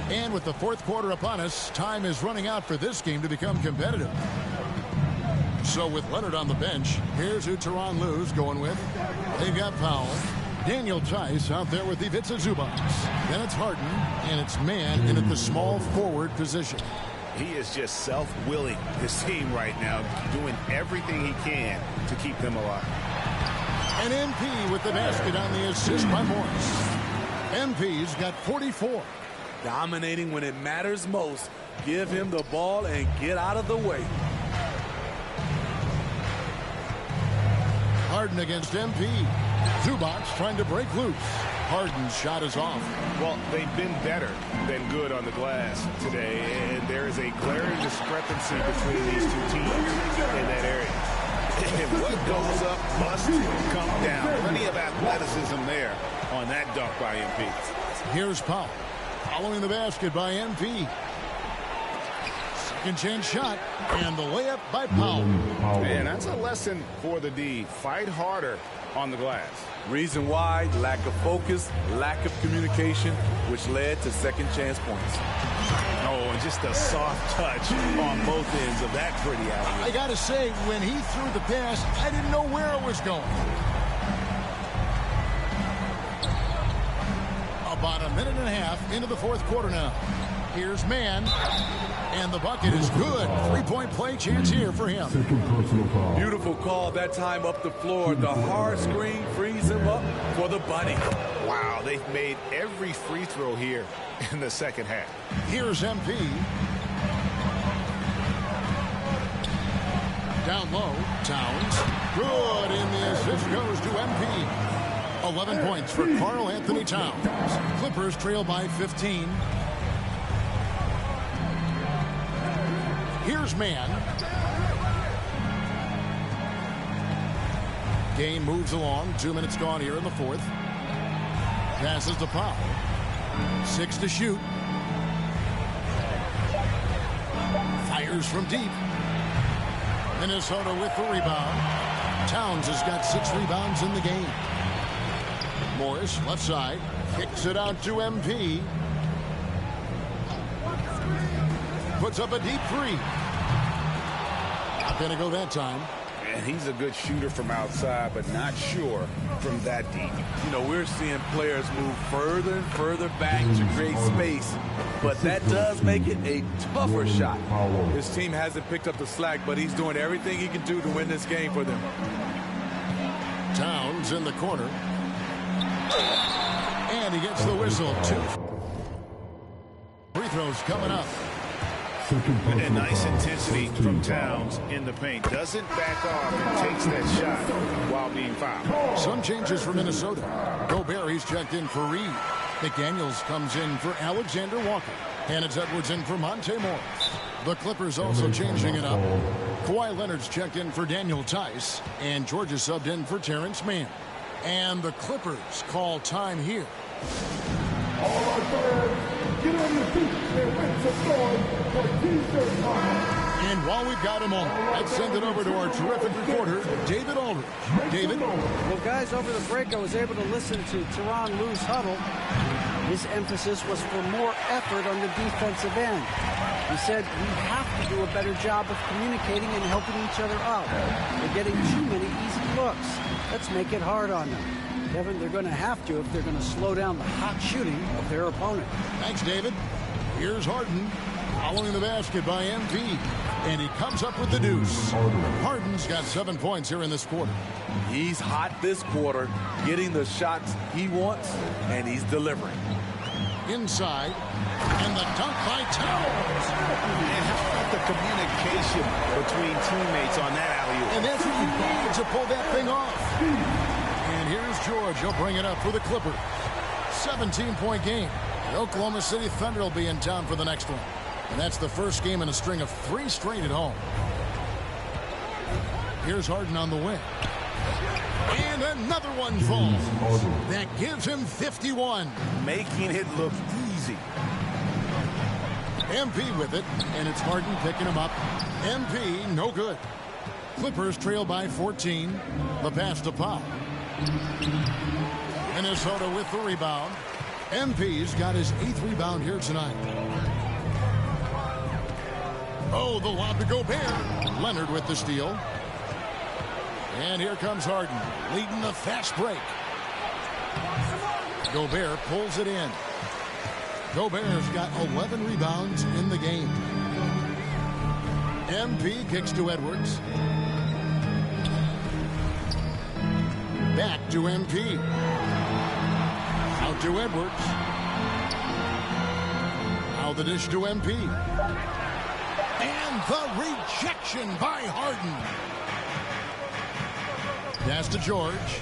And with the fourth quarter upon us, time is running out for this game to become competitive. So with Leonard on the bench, here's who Tyronn Lue's going with. They've got Powell. Daniel Tice out there with Ivica Zubac. Then it's Harden, and it's man in at the small forward position. He is just self-willing, his team right now, doing everything he can to keep them alive. And MP with the basket on the assist by Morris. MP's got 44. Dominating when it matters most. Give him the ball and get out of the way. Harden against MP. Zubac trying to break loose. Harden's shot is off. Well, they've been better than good on the glass today, and there is a glaring discrepancy between these two teams in that area. And what goes up must come down. Plenty of athleticism there on that dunk by MP. Here's Powell. Following the basket by MP. Second chance shot, and the layup by Powell. And that's a lesson for the D. Fight harder on the glass. Reason why, lack of focus, lack of communication, which led to second chance points. Oh, and just a soft touch on both ends of that pretty alley. I got to say, when he threw the pass, I didn't know where it was going. About a minute and a half into the fourth quarter now. Here's Mann, and the bucket is good. Three-point play chance here for him. Beautiful call that time up the floor. The hard screen frees him up for the bunny. Wow, they've made every free throw here in the second half. Here's MP. Down low, Towns. Good, and the assist goes to MP. 11 points for Karl Anthony Towns. Clippers trail by 15. Here's Mann. Game moves along. 2 minutes gone here in the fourth. Passes to Powell. 6 to shoot. Fires from deep. Minnesota with the rebound. Towns has got 6 rebounds in the game. Morris, left side. Kicks it out to MP. Puts up a deep three. Not going to go that time. And he's a good shooter from outside, but not sure from that deep. You know, we're seeing players move further and further back to create space, but that does make it a tougher shot. His team hasn't picked up the slack, but he's doing everything he can do to win this game for them. Towns in the corner. And he gets the whistle. 2 free throws coming up. And nice intensity from Towns in the paint. Doesn't back off and takes that shot while being fouled. Some changes for Minnesota. Gobert, he's checked in for Reed. McDaniels comes in for Alexander Walker. And it's Edwards in for Monte Morris. The Clippers also changing it up. Kawhi Leonard's checked in for Daniel Tice. And Georgia subbed in for Terrence Mann. And the Clippers call time here. All right, fans, get on your feet and make some noise for T-shirt time. And while we've got him on, let's send it over to our terrific reporter, David Aldridge. David? Well, guys, over the break, I was able to listen to Tyronn Lue's huddle. His emphasis was for more effort on the defensive end. He said we have to do a better job of communicating and helping each other out. They're getting too many easy looks. Let's make it hard on them. Kevin, they're going to have to if they're going to slow down the hot shooting of their opponent. Thanks, David. Here's Harden, following the basket by MP. And he comes up with the deuce. Harden's got 7 points here in this quarter. He's hot this quarter, getting the shots he wants, and he's delivering. Inside, and the dunk by Towns. And how about the communication between teammates on that alley-oop? And that's what you need to pull that thing off. And here's George. He'll bring it up for the Clippers. 17-point game. The Oklahoma City Thunder will be in town for the next one. And that's the first game in a string of 3 straight at home. Here's Harden on the wing. And another one falls. That gives him 51. Making it look easy. MP with it, and it's Harden picking him up. MP, no good. Clippers trail by 14. The pass to Powell. Minnesota with the rebound. MP's got his 8th rebound here tonight. Oh, the lob to Gobert. Leonard with the steal. And here comes Harden, leading the fast break. Gobert pulls it in. Gobert's got 11 rebounds in the game. MP kicks to Edwards. Back to MP. Out to Edwards. Now the dish to MP. And the rejection by Harden. Pass to George.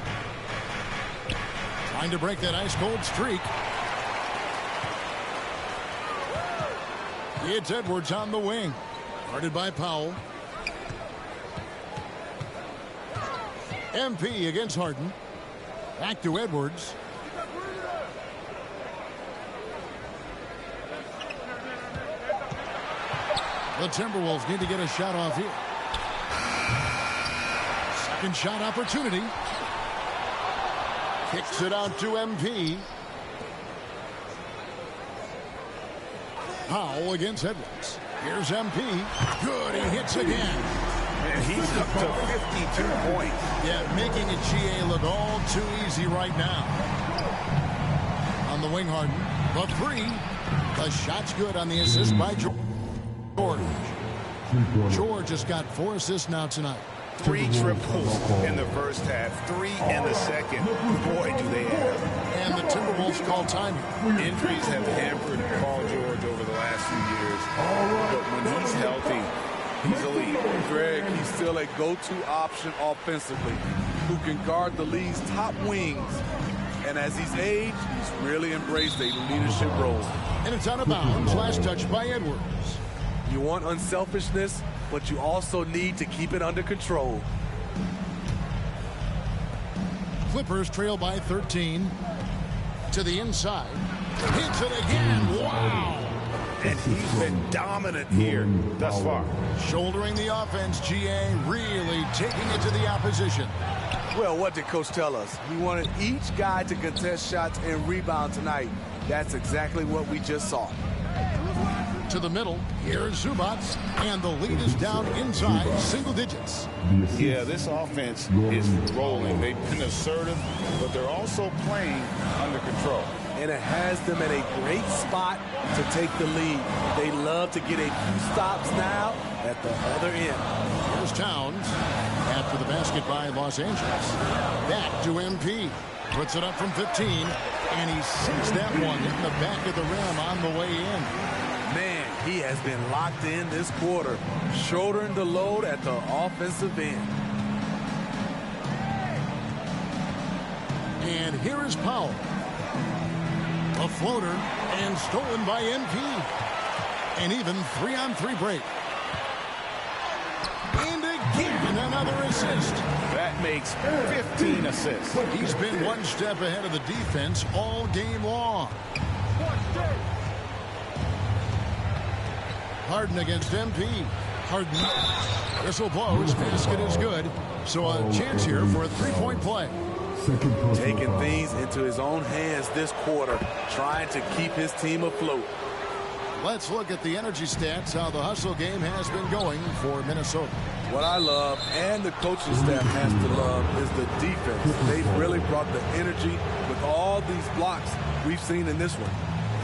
Trying to break that ice-cold streak. It's Edwards on the wing. Guarded by Powell. MP against Harden. Back to Edwards. The Timberwolves need to get a shot off here. Second shot opportunity. Kicks it out to MP. Powell against Edwards. Here's MP. Good, he hits again. And he's up to 52 points. Yeah, making it GA look all too easy right now. On the wing, Harden. The three. The shot's good on the assist by George. George has got 4 assists now tonight. 3 triples in the first half, 3 in the second. Boy, do they add up. And the Timberwolves call time. Injuries have hampered Paul George over the last few years. But when he's healthy, he's elite. Greg, he's still a go-to option offensively who can guard the league's top wings. And as he's aged, he's really embraced a leadership role. And it's out of bounds. Last touch by Edwards. You want unselfishness, but you also need to keep it under control. Clippers trail by 13. To the inside. Hits it again. Wow. And he's been dominant here thus far. Shouldering the offense, GA, really taking it to the opposition. Well, what did Coach tell us? He wanted each guy to contest shots and rebound tonight. That's exactly what we just saw. To the middle, here's Zubac, and the lead is down inside single digits. Yeah, this offense is rolling. They've been assertive, but they're also playing under control. And it has them in a great spot to take the lead. They love to get a few stops now at the other end. Here's Towns after the basket by Los Angeles. Back to MP. Puts it up from 15, and he sinks that one in the back of the rim on the way in. Man, he has been locked in this quarter, shouldering the load at the offensive end. And here is Powell. A floater, and stolen by MP. And even 3-on-3 break. And again, another assist. That makes 15 assists. He's been one step ahead of the defense all game long. Harden against MP. Harden. Whistle blows. Basket is good. So a chance here for a three-point play. Taking things into his own hands this quarter, trying to keep his team afloat. Let's look at the energy stats, how the hustle game has been going for Minnesota. What I love, and the coaching staff has to love, is the defense. They've really brought the energy with all these blocks we've seen in this one.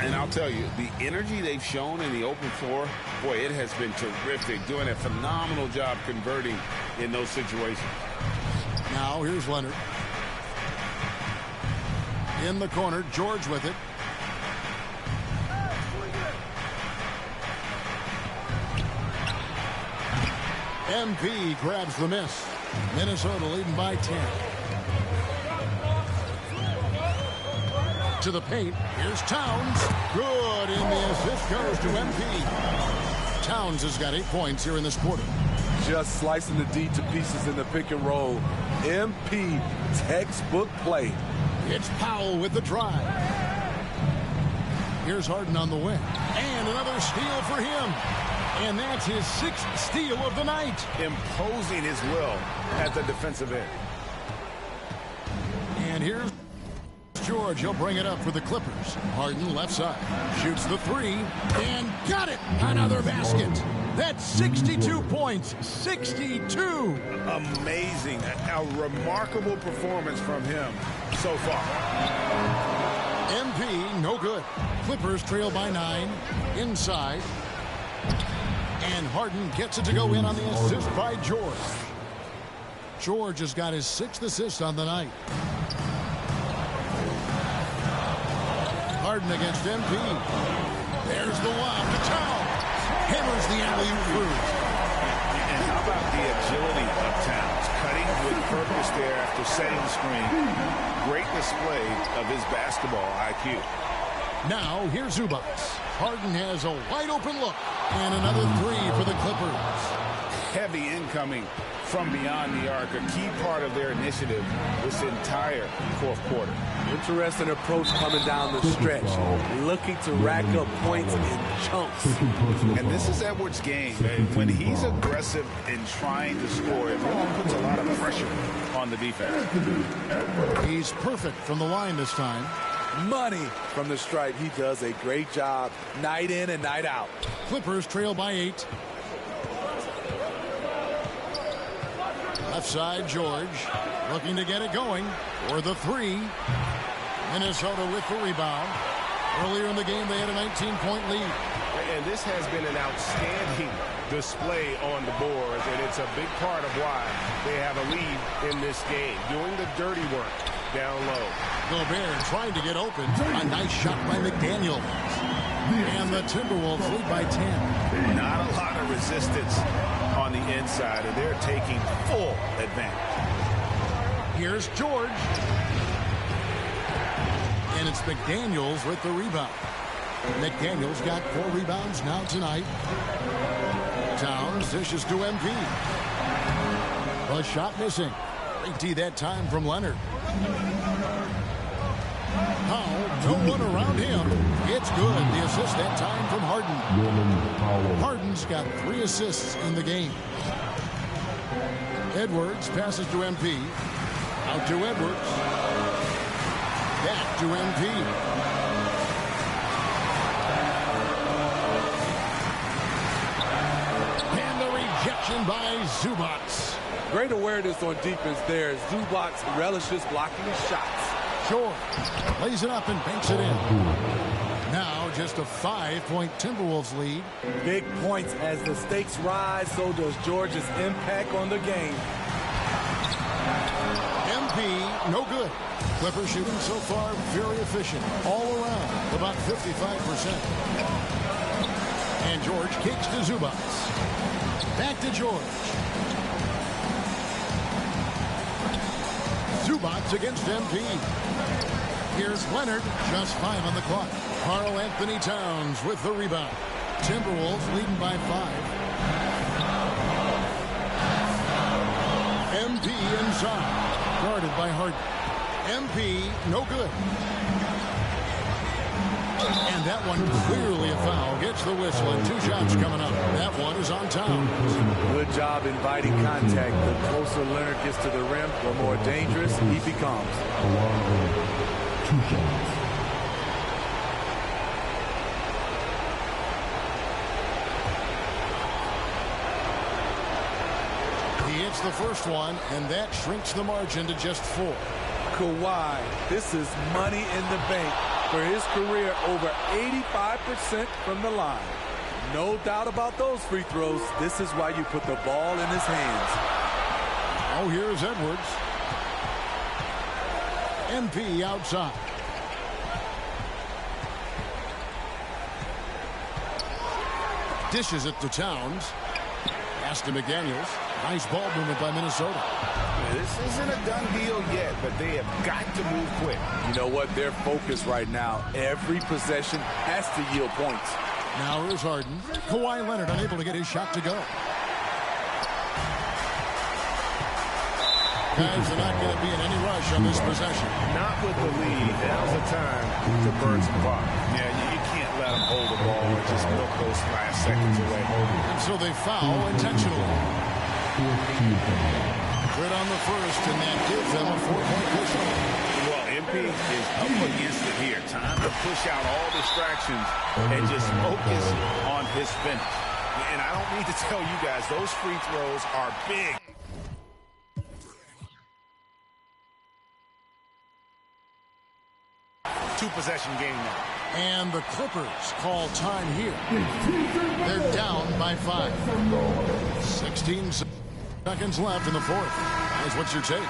And I'll tell you, the energy they've shown in the open floor, boy, it has been terrific. Doing a phenomenal job converting in those situations. Now, here's Leonard. In the corner, George with it. MP grabs the miss. Minnesota leading by 10. To the paint. Here's Towns. Good, and the assist goes to MP. Towns has got 8 points here in this quarter. Just slicing the D to pieces in the pick and roll. MP textbook play. It's Powell with the drive. Here's Harden on the wing. And another steal for him. And that's his 6th steal of the night. Imposing his will at the defensive end. And here's George. He'll bring it up for the Clippers. Harden left side. Shoots the three. And got it. Another basket. That's 62 points. 62. Amazing. A remarkable performance from him so far. MP, no good. Clippers trail by 9. Inside. And Harden gets it to go in on the assist by George. George has got his 6th assist on the night. Harden against MP. There's the lob to Towns. Hammers the alley-oop through. And how about the agility of Towns? Cutting with purpose there after setting the screen. Great display of his basketball IQ. Now, here's Zubac. Harden has a wide-open look. And another three for the Clippers. heavy incoming from beyond the arc, a key part of their initiative this entire fourth quarter. Interesting approach coming down the stretch, looking to rack up points in chunks. And this is Edwards' game. When he's aggressive in trying to score, it really puts a lot of pressure on the defense. He's perfect from the line this time. Money from the stripe. He does a great job night in and night out. Clippers trail by 8. Left side, George looking to get it going for the 3. Minnesota with the rebound. Earlier in the game, they had a 19-point lead. And this has been an outstanding display on the boards, and it's a big part of why they have a lead in this game, doing the dirty work down low. Gobert trying to get open. A nice shot by McDaniel. And the Timberwolves lead by 10. Not a lot of resistance on the inside, and they're taking full advantage. Here's George. And it's McDaniels with the rebound. McDaniels got 4 rebounds now tonight. Towns dishes to MP. A shot missing. Great D that time from Leonard. Powell, no one around him. It's good. The assist that time from Harden. Harden's got 3 assists in the game. Edwards passes to MP. Out to Edwards. Back to MP. By Zubac. Great awareness on defense there. Zubac relishes blocking his shots. George lays it up and banks it in. Now just a 5-point Timberwolves lead. Big points as the stakes rise, so does George's impact on the game. MP, no good. Clippers shooting so far very efficient. All around, about 55%. And George kicks to Zubac. Back to George. Zubac against MP. Here's Leonard, just 5 on the clock. Karl Anthony Towns with the rebound. Timberwolves leading by 5. MP inside. Guarded by Harden. MP, no good. And that one clearly a foul. Gets the whistle and 2 shots coming up. That one is on Towns. Good job inviting contact. The closer Leonard gets to the rim, the more dangerous he becomes. 2 shots. He hits the first one, and that shrinks the margin to just 4. Kawhi, this is money in the bank. For his career, over 85% from the line. No doubt about those free throws. This is why you put the ball in his hands. Oh, here's Edwards. MP outside. Dishes it to Towns. Pass to McDaniels. Nice ball movement by Minnesota. This isn't a done deal yet, but they have got to move quick. You know what? Their focus right now, every possession has to yield points. Now here's Harden. Kawhi Leonard unable to get his shot to go. Guys are not going to be in any rush on this possession. Not with the lead. Now's the time to burn some clock. Yeah, you can't let them hold the ball and just milk those last seconds away. And so they foul intentionally. Good on the first, and that gives them a 4-point cushion. Well, MP is up against it here. Time to push out all distractions and just focus on his finish. And I don't need to tell you guys, those free throws are big. Two-possession game now. And the Clippers call time here. They're down by 5. 16 seconds left in the fourth. Guys, what's your take?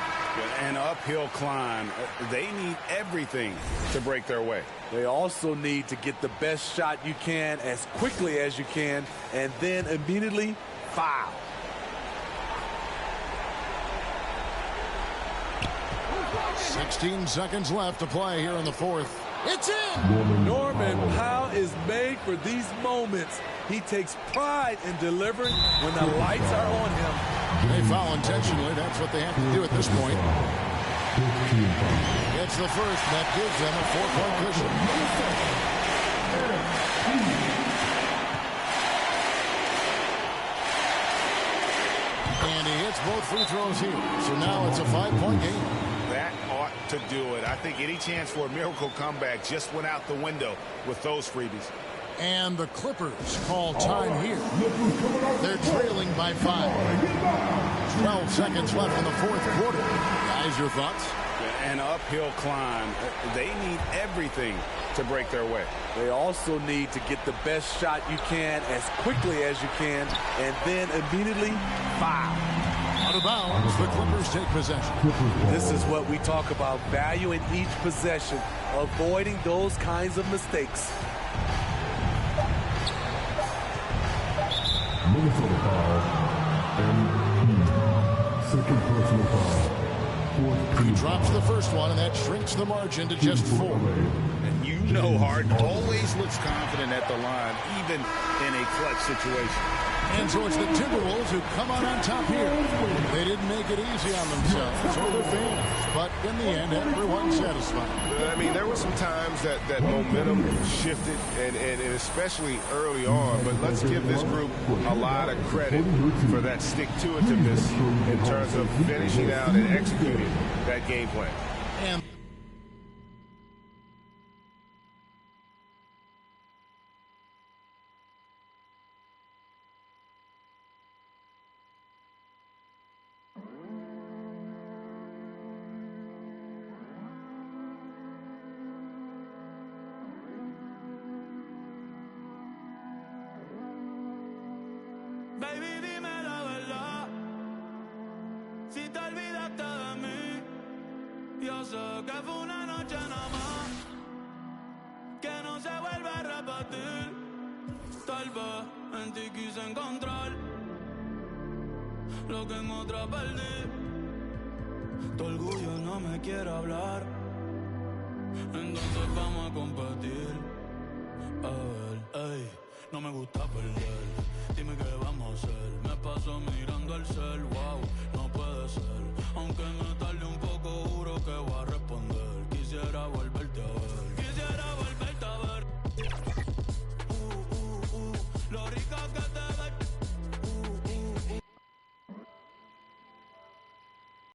An uphill climb. They need everything to break their way. They also need to get the best shot you can as quickly as you can, and then immediately foul. .16 seconds left to play here in the fourth. It's in! Norman Powell LeBron is made for these moments. He takes pride in delivering when the lights are on him. They foul intentionally. That's what they have to do at this point. It's the first. That gives them a 4-point cushion. And he hits both free throws here. So now it's a 5-point game. That ought to do it. I think any chance for a miracle comeback just went out the window with those freebies. And the Clippers call time here. They're trailing by 5. 12 seconds left in the fourth quarter. Guys, your thoughts? An uphill climb. They need everything to break their way. They also need to get the best shot you can as quickly as you can, and then immediately foul. Out of bounds, the Clippers take possession. This is what we talk about, value in each possession, avoiding those kinds of mistakes. Minnesota foul. MP. Second personal foul. He drops the first one, and that shrinks the margin to just 4. And you know Harden always looks confident at the line, even in a clutch situation. And so it's the Timberwolves who come out on top here. They didn't make it easy on themselves or their fans, but in the end, everyone's satisfied. I mean, there were some times that momentum shifted, and especially early on, but let's give this group a lot of credit for that stick-to-itiveness in terms of finishing out and executing that game plan. And Baby, dime la verdad. Si te olvidaste de mí, yo sé que fue una noche nada más, que no se vuelve a repetir. Tal vez en ti quise encontrar lo que en otra perdí. Tu orgullo no me quiere hablar, entonces vamos a competir. A ver, ey, no me gusta perder. Dime qué vamos a hacer. Me paso mirando el cel.